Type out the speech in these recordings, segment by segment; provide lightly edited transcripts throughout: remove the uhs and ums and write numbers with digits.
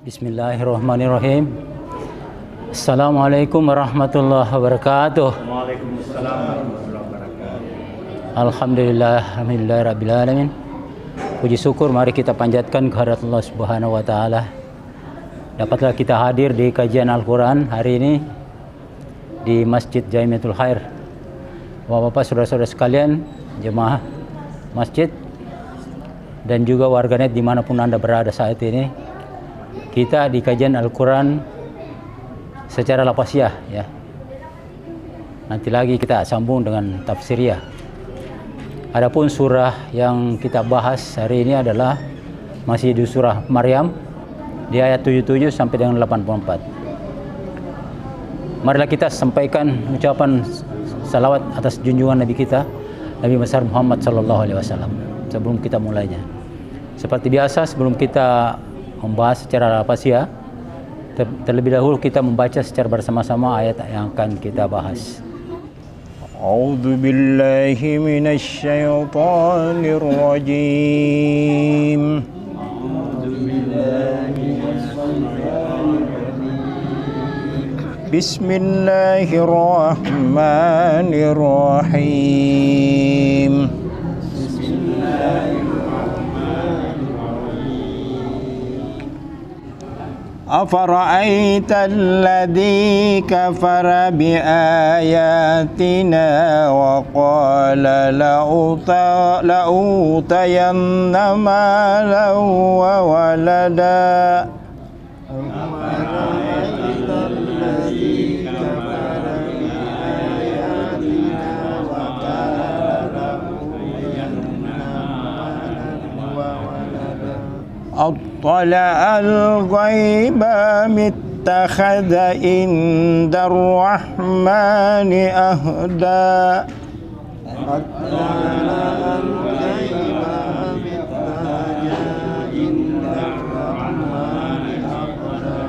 Bismillahirrahmanirrahim. Assalamualaikum warahmatullahi wabarakatuh. Waalaikumsalam warahmatullahi wabarakatuh. Alhamdulillah rabbil alamin. Puji syukur mari kita panjatkan kehadirat Allah Subhanahu wa taala. Dapatlah kita hadir di kajian Al-Qur'an hari ini di Masjid Jamiatul Khair. Bapak-bapak, saudara-saudara sekalian, jemaah masjid dan juga warganet dimanapun Anda berada saat ini, kita di kajian Al-Quran secara lapasiah ya. Nanti lagi kita sambung dengan tafsiriyah. Adapun surah yang kita bahas hari ini adalah masih di surah Maryam di ayat 77 sampai dengan 84. Marilah kita sampaikan ucapan salawat atas junjungan Nabi kita, Nabi besar Muhammad sallallahu alaihi wasallam sebelum kita mulainya. Seperti biasa, sebelum kita membahas secara lapasiah, terlebih dahulu kita membaca secara bersama-sama ayat yang akan kita bahas. A'udzu billahi minasy syaithanir rajim. Bismillahirrahmanirrahim. أفرأيت الذي كفر بآياتنا وقال لأوتين مالا وولدا أفرأيت الذي كفر بآياتنا وقال لأوتين مالا وولدا أطلع الغيب أم اتخذ عند الرحمن أهدا أطلع الغيب أم اتخذ عند الرحمن أهدا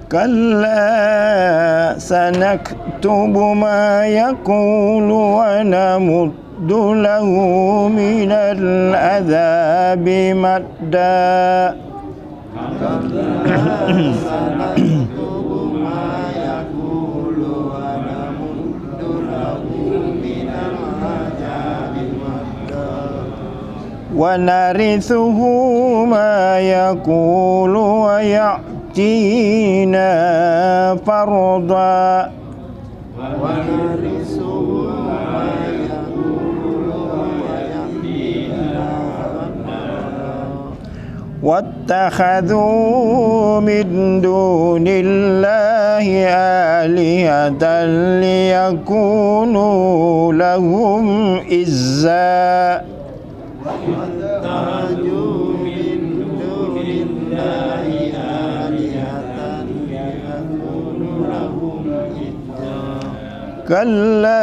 كلا سنكتب ما يقول ونمد له من العذاب مدا ونرثه ما يقول ويأتينا فردا واتخذوا من دون الله آلهة ليكونوا لهم عزا كلا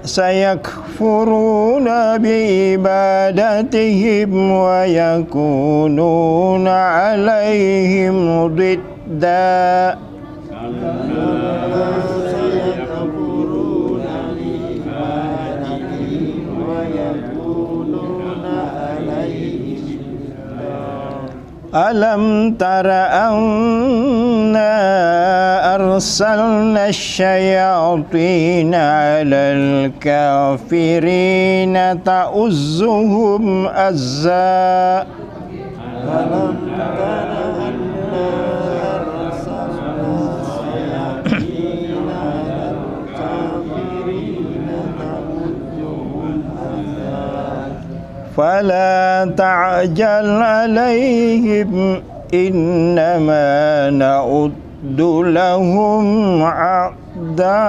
سيكفرون بعبادتهم ويكونون عليهم ضدا ألم تر أنا أرسلنا الشياطين على الكافرين تؤزهم أزا ألم تر أنا أرسلنا الشياطين على الكافرين تؤزهم أزا فلا تعجل عليهم إنما نعد لهم عدا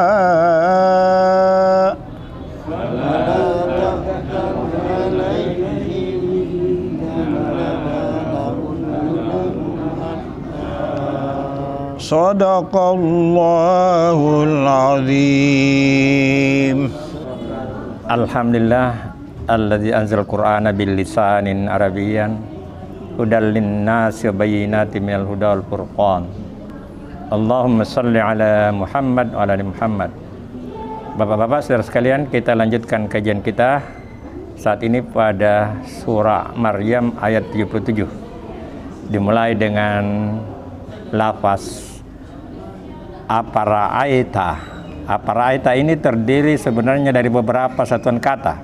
فلا تعجل عليهم إنما نعد لهم عدا صدق الله العظيم. Alhamdulillah alladzi anzal Qur'ana bil lisanin arabiyyan hudal linnasi wa bayyinatin minal huda wal furqan. Allahumma shalli ala Muhammad wa ala ali Muhammad. Bapak-bapak, saudara sekalian, kita lanjutkan kajian kita saat ini pada surah Maryam ayat 77. dimulai dengan lafaz apara'aita. Apara'aita ini terdiri sebenarnya dari beberapa satuan kata.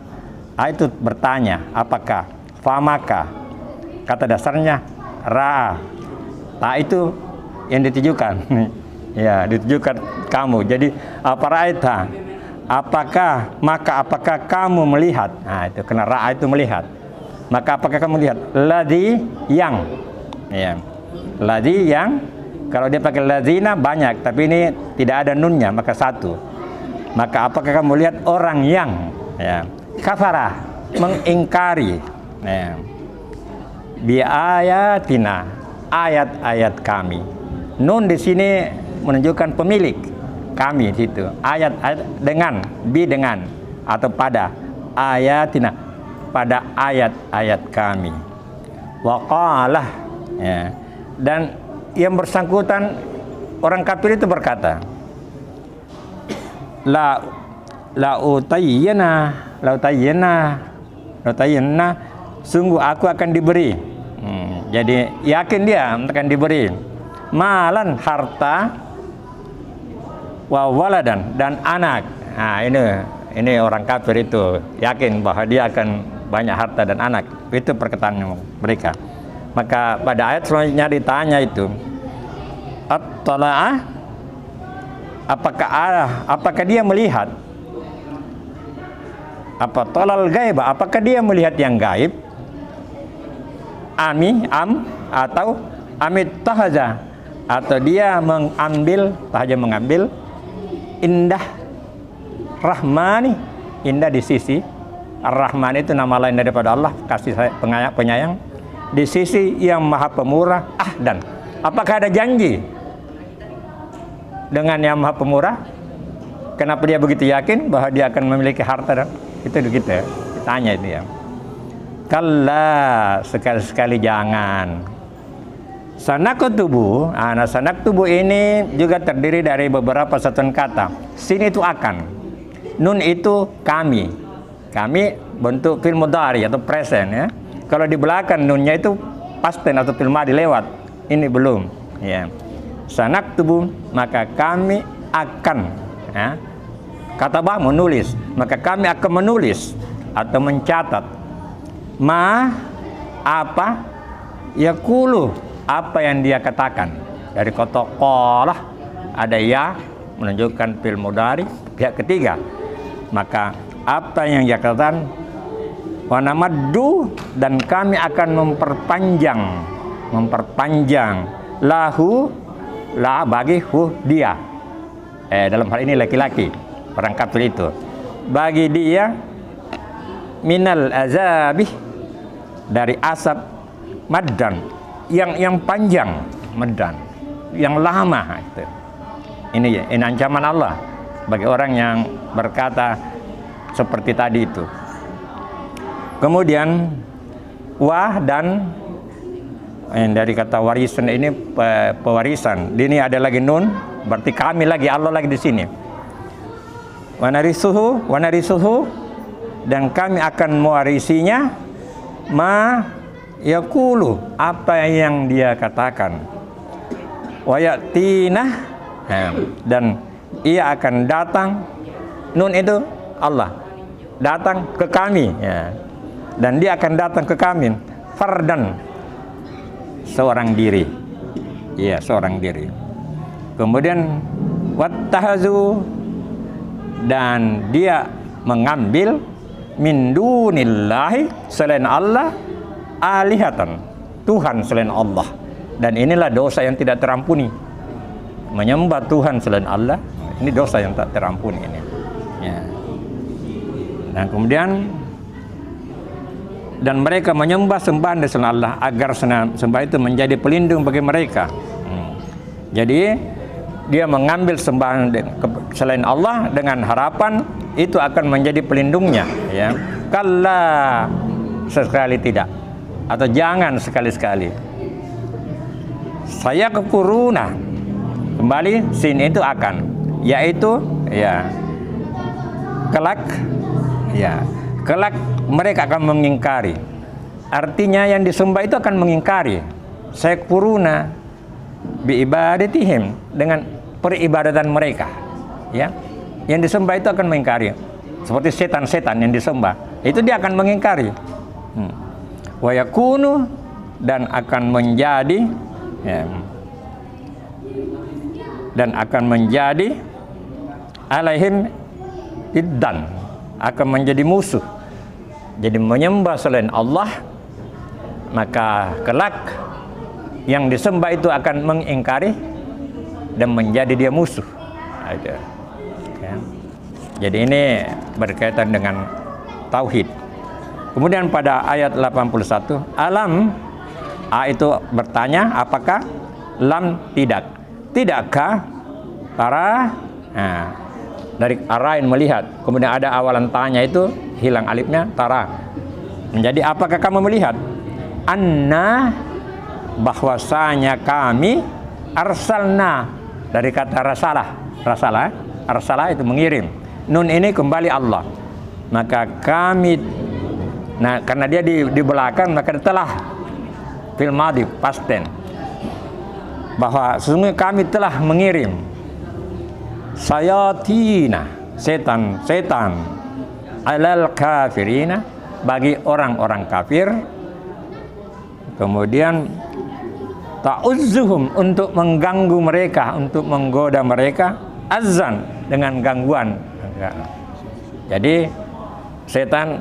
A itu bertanya, apakah? Famaka, kata dasarnya ra'a. Ta itu yang ditujukan. Ya, ditujukan kamu. Jadi apara'aita, apakah, maka apakah kamu melihat? Nah, itu kena ra'a itu melihat. Maka apakah kamu melihat? Ladzi yang. Ya. Ladzi yang. Kalau dia pakai ladzina banyak, tapi ini tidak ada nunnya, maka satu. Maka apakah kamu lihat orang yang, ya, kafara, mengingkari, ya, bi ayatina, ayat-ayat kami. Nun di sini menunjukkan pemilik kami situ. Ayat-ayat dengan, bi dengan, atau pada ayatina, pada ayat-ayat kami. Waqalah, ya. Dan yang bersangkutan orang kafir itu berkata, la utayyana, sungguh aku akan diberi. Jadi yakin dia akan diberi malan, harta, wa waladan, dan anak. Nah, ini orang kafir itu yakin bahwa dia akan banyak harta dan anak. Itu perkataan mereka. Maka pada ayat selanjutnya ditanya itu, at-tala'ah, apakah dia melihat? Apa talal gaibah, apakah dia melihat yang gaib? Atau amit tahaza, atau dia mengambil indah rahmani, indah di sisi ar-rahman itu nama lain daripada Allah, kasih penyayang, di sisi yang maha pemurah. Dan apakah ada janji dengan yang maha pemurah? Kenapa dia begitu yakin bahwa dia akan memiliki harta? Dan itu begitu ya, ditanya itu ya. Kalla, sekali-sekali jangan. Sanaktubu, sanaktubu ini juga terdiri dari beberapa satuan kata. Sin itu akan, nun itu kami. Kami bentuk fi'il mudhari atau present ya. Kalau di belakang nunnya itu past tense atau fi'il madhi lewat. Ini belum. Ya. Sanaktubu, maka kami akan. Ya. Katabah menulis, maka kami akan menulis atau mencatat. Apa yaqulu, apa yang dia katakan. Dari kata qala ada ya menunjukkan fi'il mudhari pihak ketiga. Maka apa yang dia katakan, wa namaddu, dan kami akan memperpanjang lahu, la bagi dia, dalam hal ini laki-laki, orang kafir itu, bagi dia minal azabih, dari asap, maddan, yang panjang, maddan, yang lama itu. Ini ancaman Allah bagi orang yang berkata seperti tadi itu. Kemudian dan dari kata warisan ini pewarisan. Ini ada lagi nun, berarti kami lagi, Allah lagi di sini. Wanarisuhu, dan kami akan mewarisinya ma yaqulu, apa yang dia katakan. Wayatina, dan ia akan datang. Nun itu Allah datang ke kami, ya. Dan dia akan datang ke kami fardan, seorang diri, ya, seorang diri. Kemudian wattahazu, dan dia mengambil min dunillahi, selain Allah, alihatan, Tuhan selain Allah. Dan inilah dosa yang tidak terampuni, menyembah Tuhan selain Allah. Ini dosa yang tak terampuni ini, ya. Dan kemudian dan mereka menyembah sembahan selain Allah, agar sembah itu menjadi pelindung bagi mereka. Jadi dia mengambil sembahan selain Allah dengan harapan itu akan menjadi pelindungnya, ya. Kalla, sekali tidak, atau jangan sekali-sekali. Saya kekuruna, kembali sin itu akan, yaitu ya kelak, ya kelak mereka akan mengingkari. Artinya yang disembah itu akan mengingkari, sayakfuruna bi ibadatihim, dengan peribadatan mereka, ya. Yang disembah itu akan mengingkari. Seperti setan-setan yang disembah, itu dia akan mengingkari. Wa yakunu, dan akan menjadi, ya, dan akan menjadi alaihim iddan, akan menjadi musuh. Jadi menyembah selain Allah, maka kelak yang disembah itu akan mengingkari dan menjadi dia musuh. Ada. Ya. Jadi ini berkaitan dengan tauhid. Kemudian pada ayat 81, alam, a itu bertanya, apakah? Lam, tidak. Tidakkah? Tara, nah, dari arain, melihat. Kemudian ada awalan tanya itu hilang alifnya, tara. Menjadi apakah kamu melihat? Anna, bahwasanya kami, arsalna, dari kata rasalah. Arsalah itu mengirim. Nun ini kembali Allah. Maka kami, nah karena dia di belakang, maka telah fil madhi, past tense, bahwa sesungguhnya kami telah mengirim sayatina, setan alal kafirina, bagi orang-orang kafir. Kemudian ta'uzzuhum, untuk mengganggu mereka, untuk menggoda mereka, azan, dengan gangguan. Jadi setan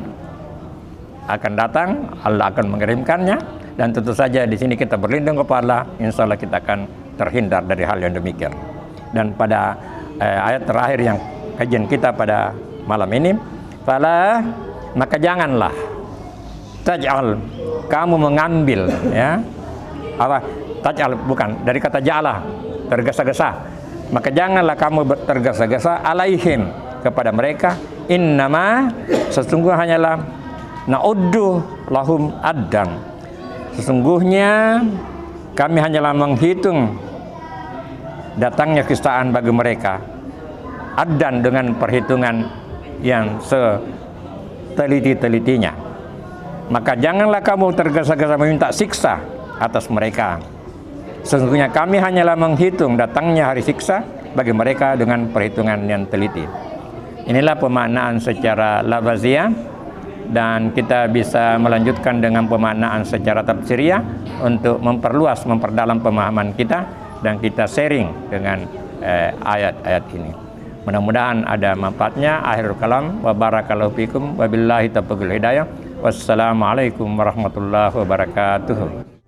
akan datang, Allah akan mengirimkannya, dan tentu saja di sini kita berlindung kepada Allah. Insya Allah kita akan terhindar dari hal yang demikian. Dan pada ayat terakhir yang kajian kita pada malam ini, fala, maka janganlah, taj'al, kamu mengambil, ya, apa? Taj'al bukan dari kata ja'ala, tergesa-gesa. Maka janganlah kamu tergesa-gesa alaihim, kepada mereka, innama, sesungguhnya hanyalah, na'uddu lahum addan, sesungguhnya kami hanyalah menghitung datangnya kestaan bagi mereka, addan, dengan perhitungan yang seteliti-telitinya. Maka janganlah kamu tergesa-gesa meminta siksa atas mereka, sesungguhnya kami hanyalah menghitung datangnya hari siksa bagi mereka dengan perhitungan yang teliti. Inilah pemaknaan secara lafaziyah, dan kita bisa melanjutkan dengan pemaknaan secara tafsiriyah untuk memperluas, memperdalam pemahaman kita, dan kita sharing dengan ayat-ayat ini. Mudah-mudahan ada manfaatnya. Akhirul kalam, wa barakallahu fikum, wa billahi taufiqul hidayah. Wassalamualaikum warahmatullahi wabarakatuh.